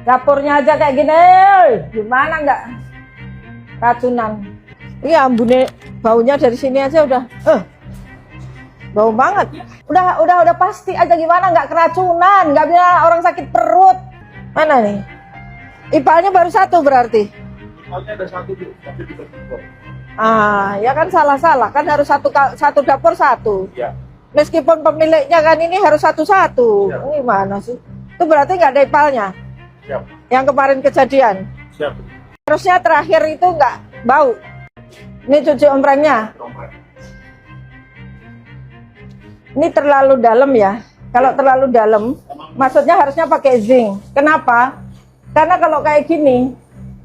Dapurnya aja kayak gini, gimana nggak racunan? Iya, ambune baunya dari sini aja udah, bau banget. Udah pasti aja gimana nggak keracunan, nggak bisa orang sakit perut. Mana nih? Ipalnya baru satu berarti. Ipalnya ada satu tuh, tapi di dapur. Ya kan salah kan harus satu dapur satu. Ya. Meskipun pemiliknya kan ini harus satu-satu. Ya. Gimana sih? Itu berarti nggak ada ipalnya. Siap. Yang kemarin kejadian. Siap. Harusnya terakhir itu nggak bau. Ini cuci omprengnya. Ini terlalu dalam ya. Kalau terlalu dalam, maksudnya harusnya pakai zinc. Kenapa? Karena kalau kayak gini,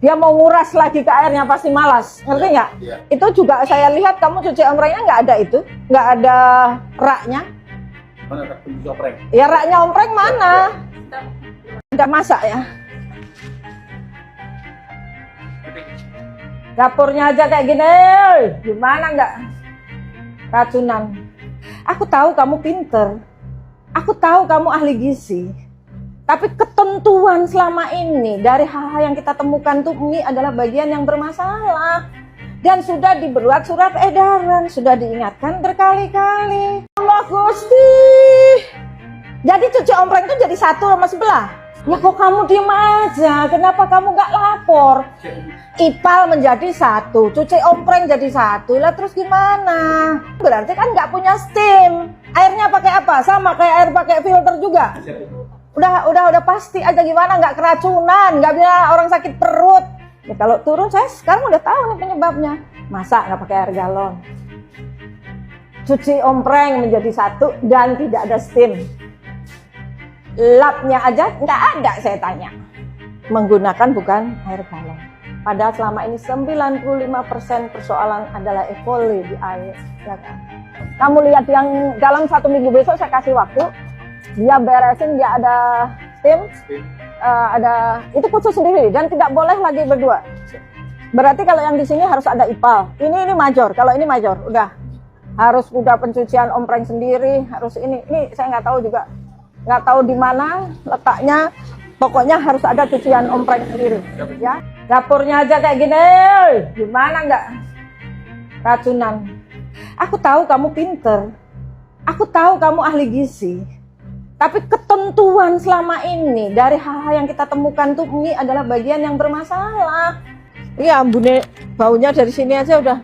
dia mau nguras lagi ke airnya pasti malas. Ngerti nggak? Ya. Itu juga saya lihat kamu cuci omprengnya nggak ada itu, nggak ada raknya. Mana rak cuci ompreng? Ya raknya ompreng mana? Udah masak ya. Dapurnya aja kayak gini, gimana nggak racunan? Aku tahu kamu pinter, aku tahu kamu ahli gizi, tapi ketentuan selama ini dari hal-hal yang kita temukan tuh ini adalah bagian yang bermasalah dan sudah dibuat surat edaran, sudah diingatkan berkali-kali. Allah Gusti, jadi cuci ompreng itu jadi satu sama sebelah. Ya kok kamu diem aja, kenapa kamu nggak lapor? Ipal menjadi satu, cuci ompreng jadi satu, lah terus gimana? Berarti kan nggak punya steam. Airnya pakai apa? Sama kayak air pakai filter juga. Udah pasti aja gimana nggak keracunan, nggak bisa orang sakit perut. Ya kalau turun saya sekarang udah tahu nih penyebabnya. Masa nggak pakai air galon? Cuci ompreng menjadi satu dan tidak ada steam. Lapnya aja nggak ada saya tanya. Menggunakan bukan air galon. Padahal selama ini 95% persoalan adalah E. coli di air. Ya kan? Kamu lihat yang dalam 1 minggu besok saya kasih waktu. Dia beresin, dia ada steam. Ada itu khusus sendiri dan tidak boleh lagi berdua. Berarti kalau yang di sini harus ada ipal. Ini major. Kalau ini major, udah pencucian ompreng sendiri. Harus ini saya nggak tahu juga. Nggak tahu di mana letaknya, pokoknya harus ada cucian ompreng sendiri ya. Dapurnya aja kayak gini, gimana nggak racunan? Aku tahu kamu pinter, aku tahu kamu ahli gizi, tapi ketentuan selama ini dari hal-hal yang kita temukan tuh ini adalah bagian yang bermasalah. Iya, ambune baunya dari sini aja udah,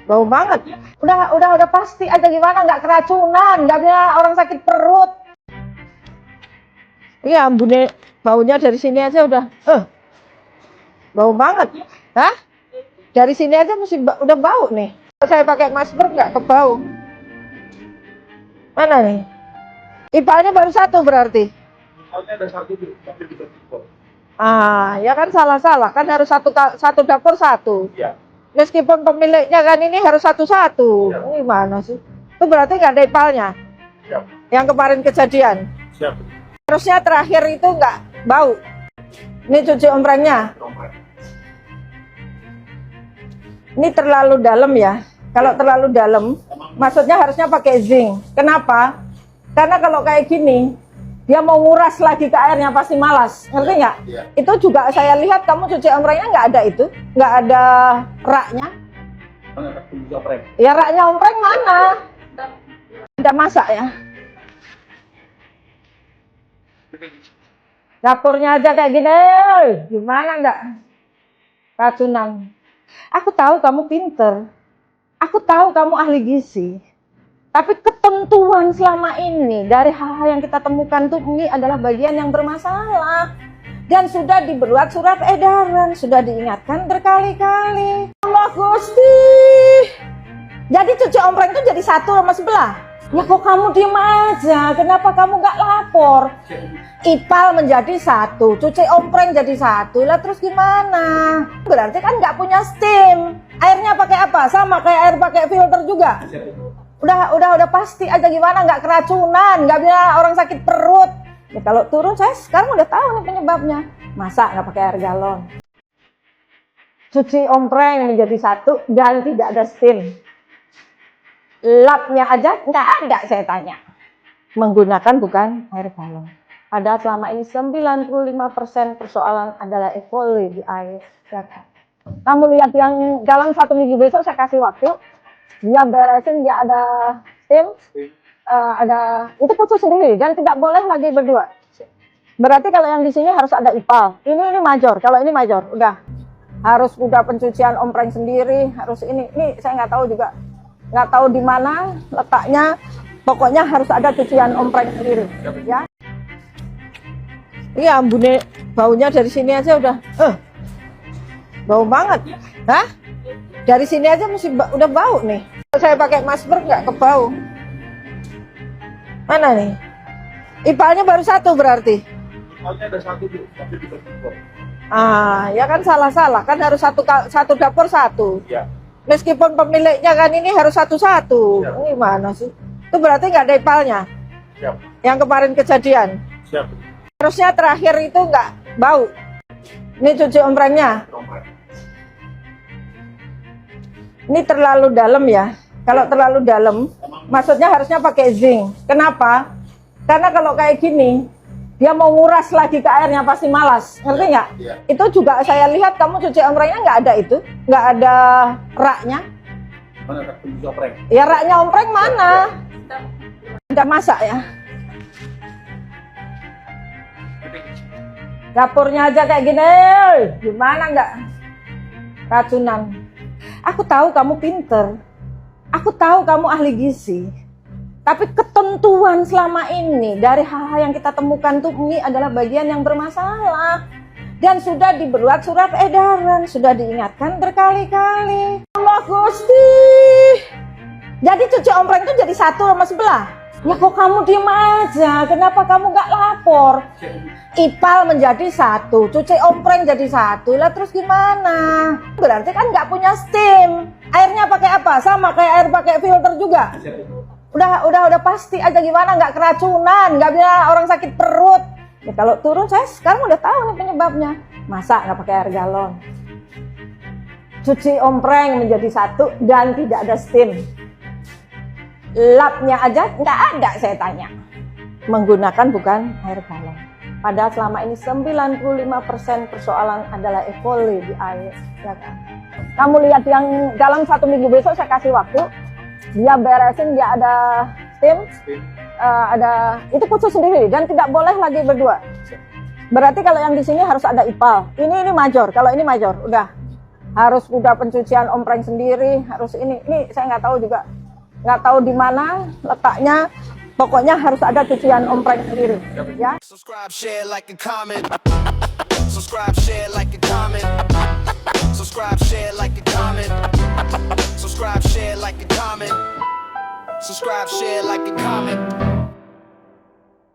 bau banget. Udah pasti aja gimana nggak keracunan, nggak bisa orang sakit perut. Iya, ambune baunya dari sini aja udah, bau banget. Hah? Dari sini aja udah bau nih. Kalau saya pakai masker nggak kebau. Mana nih? Ipalnya baru satu berarti. Ipalnya ada satu tuh, tapi di dapur. Ya kan salah kan harus satu dapur satu. Ya. Meskipun pemiliknya kan ini harus satu-satu. Ya. Gimana sih? Itu berarti nggak ada ipalnya. Siap. Yang kemarin kejadian. Siap. Harusnya terakhir itu nggak bau. Ini cuci omprengnya. Ini terlalu dalam ya. Kalau terlalu dalam, maksudnya harusnya pakai zinc. Kenapa? Karena kalau kayak gini, dia mau nguras lagi ke airnya pasti malas. Ngerti nggak? Ya. Itu juga saya lihat kamu cuci omprengnya nggak ada itu, nggak ada raknya. Mana rak cuci ompreng? Ya raknya ompreng mana? Udah masak ya. Dapurnya aja kayak gini, gimana nggak racunan? Aku tahu kamu pinter, aku tahu kamu ahli gizi, tapi ketentuan selama ini dari hal-hal yang kita temukan tuh ini adalah bagian yang bermasalah dan sudah dibuat surat edaran, sudah diingatkan berkali-kali. Allah Gusti, jadi cuci ompreng itu jadi satu sama sebelah. Ya kok kamu diem aja, kenapa kamu nggak lapor? Ipal menjadi satu, cuci ompreng jadi satu, lah terus gimana? Berarti kan nggak punya steam. Airnya pakai apa? Sama kayak air pakai filter juga. Udah pasti aja gimana nggak keracunan, nggak bisa orang sakit perut. Ya kalau turun saya sekarang udah tahu nih penyebabnya. Masa nggak pakai air galon? Cuci ompreng menjadi satu dan tidak ada steam. Lapnya aja nggak ada saya tanya. Menggunakan bukan air galon. Padahal selama ini 95% persoalan adalah E. coli di air. Ya kan? Kamu lihat yang dalam 1 minggu besok saya kasih waktu, dia beresin, dia ada tim, ada itu putus sendiri dan tidak boleh lagi berdua. Berarti kalau yang di sini harus ada ipal. Ini major. Kalau ini major, udah harus udah pencucian ompreng sendiri, harus ini saya nggak tahu juga, nggak tahu di mana letaknya. Pokoknya harus ada cucian ompreng sendiri, ya. Iya, ambune baunya dari sini aja udah, bau banget. Hah? Dari sini aja mesti udah bau nih. Saya pakai masker nggak kebau. Mana nih? Ipalnya baru 1 berarti. Ipalnya ada 1 Bu, tapi dibagi 2. Ya kan salah kan harus satu dapur 1. Ya. Meskipun pemiliknya kan ini harus satu-satu. Ya. Gimana sih? Itu berarti nggak ada ipalnya. Siap. Yang kemarin kejadian. Siap. Harusnya terakhir itu nggak bau. Ini cuci omprengnya. Ompreng. Ini terlalu dalam ya. Kalau terlalu dalam, maksudnya harusnya pakai zinc. Kenapa? Karena kalau kayak gini, dia mau nguras lagi ke airnya pasti malas. Ngerti nggak? Iya. Itu juga saya lihat kamu cuci omprengnya nggak ada itu, nggak ada raknya. Mana tak pencuci ompreng? Ya raknya ompreng mana? Udah masak ya. Dapurnya aja kayak gini, gimana nggak racunan? Aku tahu kamu pinter, aku tahu kamu ahli gizi, tapi ketentuan selama ini dari hal-hal yang kita temukan tuh ini adalah bagian yang bermasalah dan sudah dibuat surat edaran, sudah diingatkan berkali-kali. Allah Gusti, jadi cuci ompreng itu jadi 1 sama sebelah. Ya kok kamu diem aja, kenapa kamu nggak lapor? Ipal menjadi 1, cuci ompreng jadi 1, lah terus gimana? Berarti kan nggak punya steam. Airnya pakai apa? Sama kayak air pakai filter juga. Udah pasti aja gimana nggak keracunan, nggak bilang orang sakit perut. Ya kalau turun saya sekarang udah tahu nih penyebabnya. Masa nggak pakai air galon? Cuci ompreng menjadi 1 dan tidak ada steam. Lapnya aja nggak ada saya tanya. Menggunakan bukan air galon. Padahal selama ini 95% persoalan adalah E. coli di air. Ya kan? Kamu lihat yang dalam 1 minggu besok saya kasih waktu, dia beresin, dia ada tim, ada itu putus sendiri dan tidak boleh lagi berdua. Berarti kalau yang di sini harus ada ipal. Ini major. Kalau ini major, udah harus udah pencucian ompreng sendiri, harus ini saya nggak tahu juga, nggak tahu di mana letaknya. Pokoknya harus ada cucian ompreng sendiri, ya. Subscribe, share, like, and comment. Subscribe, share, like, and comment. Subscribe, share, like, and comment. Subscribe, share, like, and comment. Subscribe, share, like, and comment.